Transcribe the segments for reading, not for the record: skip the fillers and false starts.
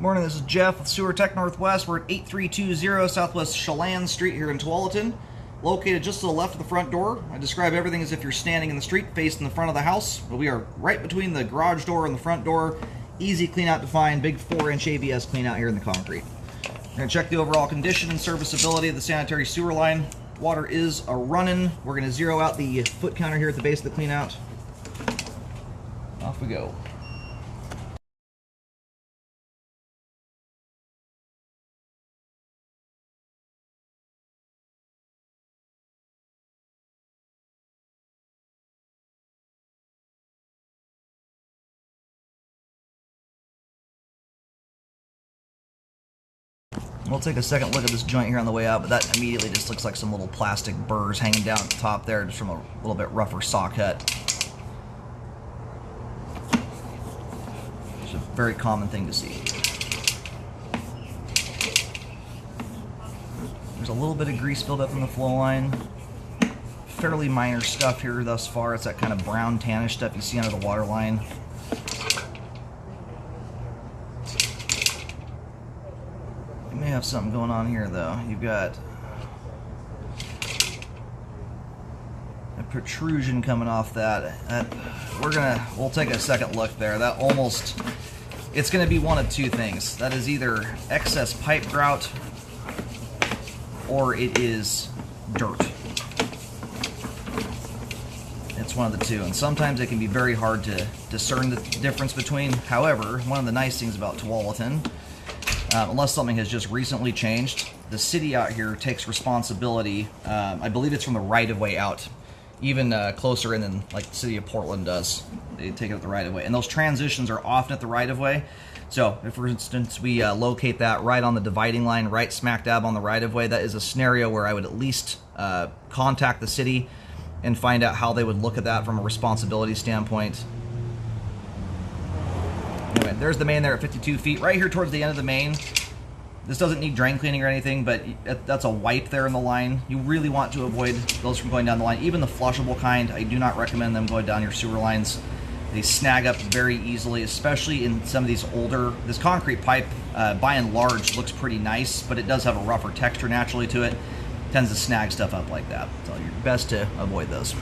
Morning, this is Jeff with Sewer Tech Northwest. We're at 8320 Southwest Chelan Street here in Tualatin, located just to the left of the front door. I describe everything as if you're standing in the street facing the front of the house, but we are right between the garage door and the front door. Easy clean out to find, big 4-inch ABS clean out here in the concrete. We're going to check the overall condition and serviceability of the sanitary sewer line. Water is running. We're going to zero out the foot counter here at the base of the clean out. Off we go. We'll take a second look at this joint here on the way out, but that immediately just looks like some little plastic burrs hanging down at the top there, just from a little bit rougher saw cut. It's a very common thing to see. There's a little bit of grease buildup in the flow line. Fairly minor stuff here thus far. It's that kind of brown tannish stuff you see under the water line. May have something going on here though. You've got a protrusion coming off that. We'll take a second look there. That almost, it's going to be one of two things. That is either excess pipe grout or it is dirt. It's one of the two, and sometimes it can be very hard to discern the difference between. However, one of the nice things about Tualatin, unless something has just recently changed, the city out here takes responsibility. I believe it's from the right-of-way out, even closer in than like the city of Portland does. They take it at the right-of-way, and those transitions are often at the right-of-way. So if, for instance, we locate that right on the dividing line, right smack dab on the right-of-way, that is a scenario where I would at least contact the city and find out how they would look at that from a responsibility standpoint. Anyway, there's the main there at 52 feet. Right here towards the end of the main. This doesn't need drain cleaning or anything, but that's a wipe there in the line. You really want to avoid those from going down the line. Even the flushable kind, I do not recommend them going down your sewer lines. They snag up very easily, especially in some of these older... This concrete pipe, by and large, looks pretty nice, but it does have a rougher texture naturally to it. Tends to snag stuff up like that. So you're best to avoid those.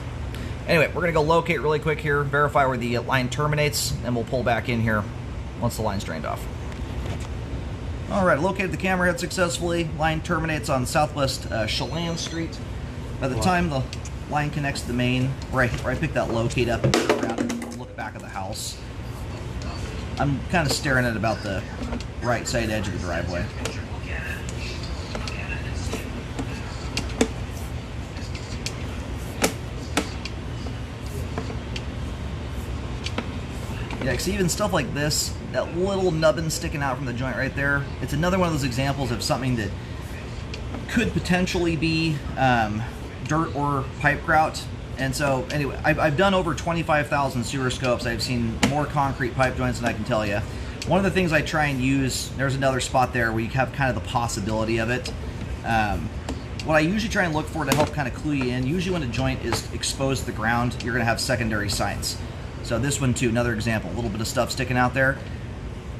Anyway, we're going to go locate really quick here, verify where the line terminates, and we'll pull back in here once the line's drained off. Alright, located the camera head successfully. Line terminates on Southwest Chelan Street. By the time the line connects to the main, where I pick that locate up and turn around and look back at the house, I'm kind of staring at about the right side edge of the driveway. Yeah, see, even stuff like this, that little nubbin sticking out from the joint right there, it's another one of those examples of something that could potentially be dirt or pipe grout. And so, anyway, I've done over 25,000 sewer scopes. I've seen more concrete pipe joints than I can tell you. One of the things I try and use, there's another spot there where you have kind of the possibility of it. What I usually try and look for to help kind of clue you in, usually when a joint is exposed to the ground, you're going to have secondary signs. So this one too, another example, a little bit of stuff sticking out there.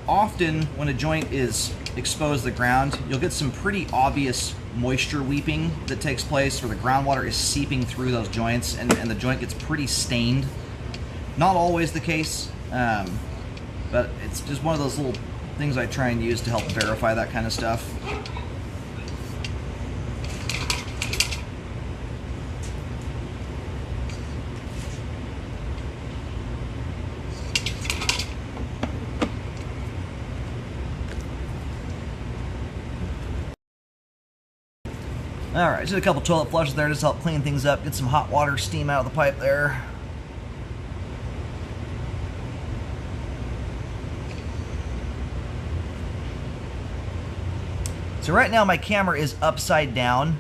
Often when a joint is exposed to the ground, you'll get some pretty obvious moisture weeping that takes place where the groundwater is seeping through those joints and the joint gets pretty stained. Not always the case, but it's just one of those little things I try and use to help verify that kind of stuff. Alright, just a couple toilet flushes there just to help clean things up, get some hot water steam out of the pipe there. So right now my camera is upside down.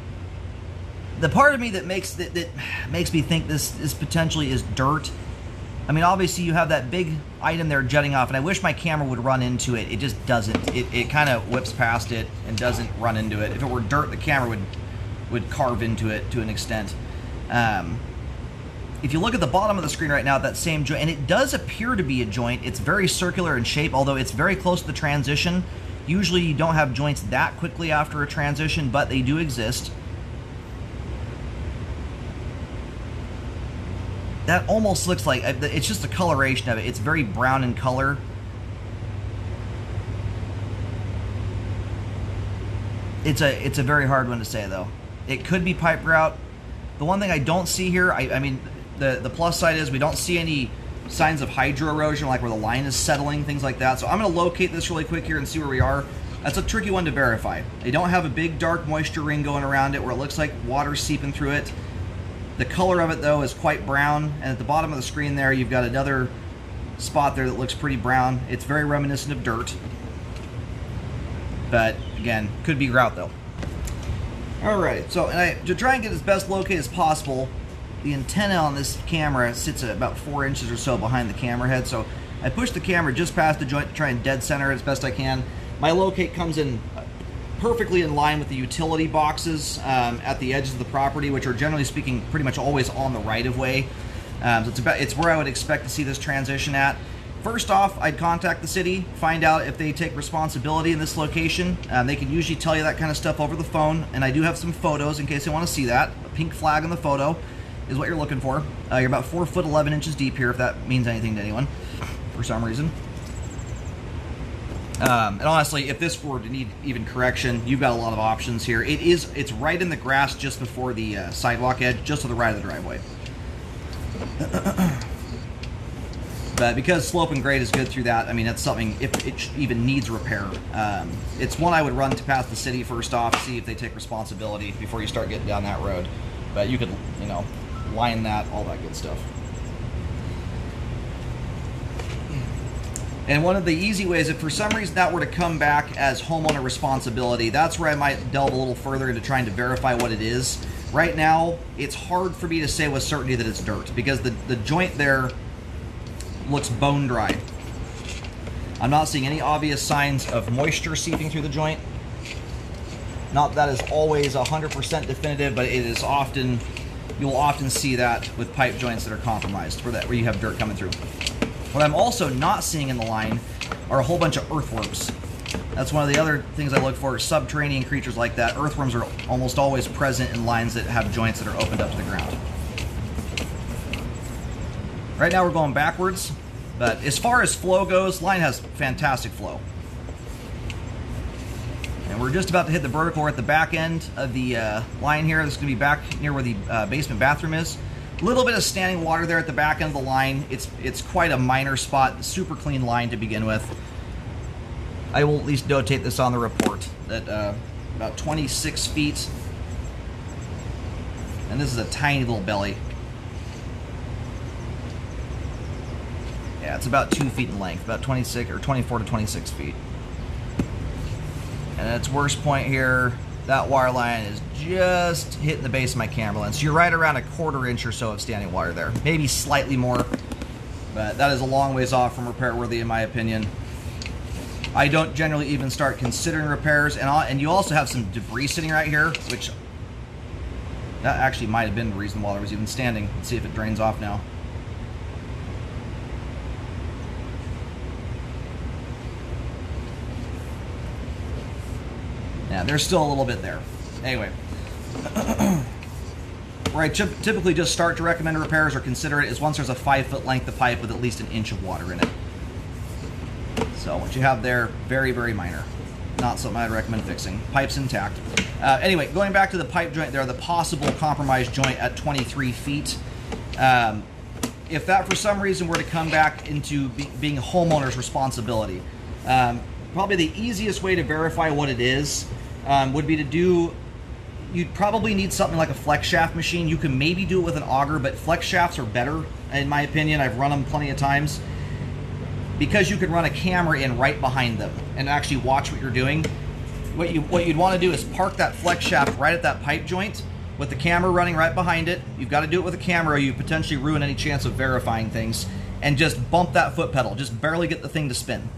The part of me that makes me think this potentially is dirt. I mean, obviously you have that big item there jutting off, and I wish my camera would run into it. It just doesn't. It kind of whips past it and doesn't run into it. If it were dirt, the camera would carve into it to an extent. if you look at the bottom of the screen right now, that same joint, and it does appear to be a joint. It's very circular in shape, although it's very close to the transition. Usually you don't have joints that quickly after a transition, but they do exist. That almost looks like, it's just the coloration of it. It's very brown in color. It's a very hard one to say, though. It could be pipe grout. The one thing I don't see here, I mean, the plus side is we don't see any signs of hydro erosion, like where the line is settling, things like that. So I'm going to locate this really quick here and see where we are. That's a tricky one to verify. They don't have a big dark moisture ring going around it where it looks like water seeping through it. The color of it, though, is quite brown, and at the bottom of the screen there, you've got another spot there that looks pretty brown. It's very reminiscent of dirt. But, again, could be grout, though. Alright, so to try and get as best located as possible, the antenna on this camera sits at about 4 inches or so behind the camera head, so I push the camera just past the joint to try and dead center it as best I can. My locate comes in perfectly in line with the utility boxes at the edges of the property, which are generally speaking pretty much always on the right-of-way. So it's where I would expect to see this transition at. First off, I'd contact the city, find out if they take responsibility in this location. They can usually tell you that kind of stuff over the phone, and I do have some photos in case you want to see that. A pink flag on the photo is what you're looking for. You're about 4 foot 11 inches deep here, if that means anything to anyone for some reason. And honestly, if this were to need even correction, you've got a lot of options here. It's right in the grass just before the sidewalk edge, just to the right of the driveway. But because slope and grade is good through that, I mean, that's something, if it even needs repair. It's one I would run to past the city first off, see if they take responsibility before you start getting down that road. But you could, you know, line that, all that good stuff. And one of the easy ways, if for some reason that were to come back as homeowner responsibility, that's where I might delve a little further into trying to verify what it is. Right now, it's hard for me to say with certainty that it's dirt, because the joint there looks bone dry. I'm not seeing any obvious signs of moisture seeping through the joint. Not that is always 100% definitive, but it is often, you'll often see that with pipe joints that are compromised, where you have dirt coming through. What I'm also not seeing in the line are a whole bunch of earthworms. That's one of the other things I look for, subterranean creatures like that. Earthworms are almost always present in lines that have joints that are opened up to the ground. Right now we're going backwards, but as far as flow goes, line has fantastic flow. And we're just about to hit the vertical. We're at the back end of the line here. This is going to be back near where the basement bathroom is. A little bit of standing water there at the back end of the line. It's quite a minor spot, super clean line to begin with. I will at least notate this on the report, that about 26 feet. And this is a tiny little belly. Yeah, it's about 2 feet in length, about 26 or 24 to 26 feet. And at its worst point here, that wire line is just hitting the base of my camera lens. So you're right around a 1/4 inch or so of standing water there. Maybe slightly more, but that is a long ways off from repair worthy in my opinion. I don't generally even start considering repairs, and you also have some debris sitting right here, which that actually might have been the reason water was even standing. Let's see if it drains off now. Yeah, there's still a little bit there. Anyway, where I typically just start to recommend repairs or consider it is once there's a 5 foot length of pipe with at least 1 inch of water in it. So what you have there, very, very minor. Not something I'd recommend fixing. Pipe's intact. Anyway, going back to the pipe joint there, the possible compromised joint at 23 feet. If that for some reason were to come back into being a homeowner's responsibility, probably the easiest way to verify what it is would be to do, you'd probably need something like a flex shaft machine. You can maybe do it with an auger, but flex shafts are better, in my opinion. I've run them plenty of times, because you can run a camera in right behind them and actually watch what you're doing. What you'd want to do is park that flex shaft right at that pipe joint with the camera running right behind it. You've got to do it with a camera, or you potentially ruin any chance of verifying things, and just bump that foot pedal. Just barely get the thing to spin.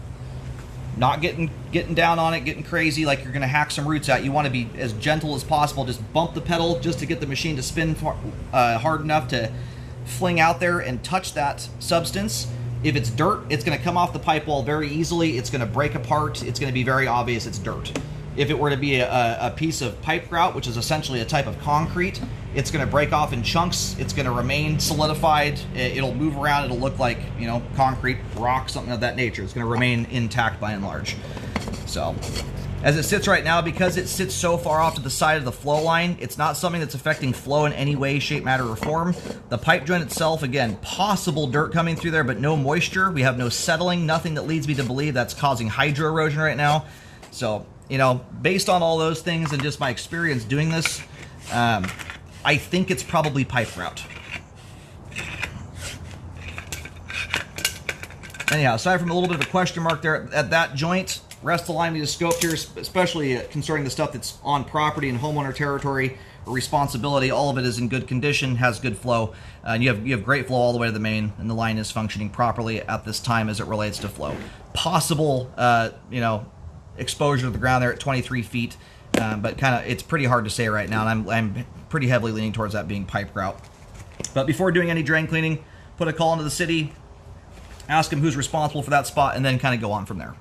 Not getting down on it, getting crazy like you're going to hack some roots out. You want to be as gentle as possible. Just bump the pedal just to get the machine to spin hard enough to fling out there and touch that substance. If it's dirt, it's going to come off the pipe wall very easily. It's going to break apart. It's going to be very obvious it's dirt. If it were to be a piece of pipe grout, which is essentially a type of concrete, it's going to break off in chunks. It's going to remain solidified. It'll move around. It'll look like, you know, concrete, rock, something of that nature. It's going to remain intact by and large. So, as it sits right now, because it sits so far off to the side of the flow line, it's not something that's affecting flow in any way, shape, matter, or form. The pipe joint itself, again, possible dirt coming through there, but no moisture. We have no settling, nothing that leads me to believe that's causing hydro erosion right now. So, you know, based on all those things and just my experience doing this, I think it's probably pipe grout. Anyhow, aside from a little bit of a question mark there at that joint, rest of the line we just scoped here, especially concerning the stuff that's on property and homeowner territory or responsibility, all of it is in good condition, has good flow, and you have great flow all the way to the main, and the line is functioning properly at this time as it relates to flow. Possible, you know, exposure to the ground there at 23 feet, but kind of it's pretty hard to say right now, and I'm pretty heavily leaning towards that being pipe grout. But before doing any drain cleaning, put a call into the city, ask them who's responsible for that spot, and then kind of go on from there.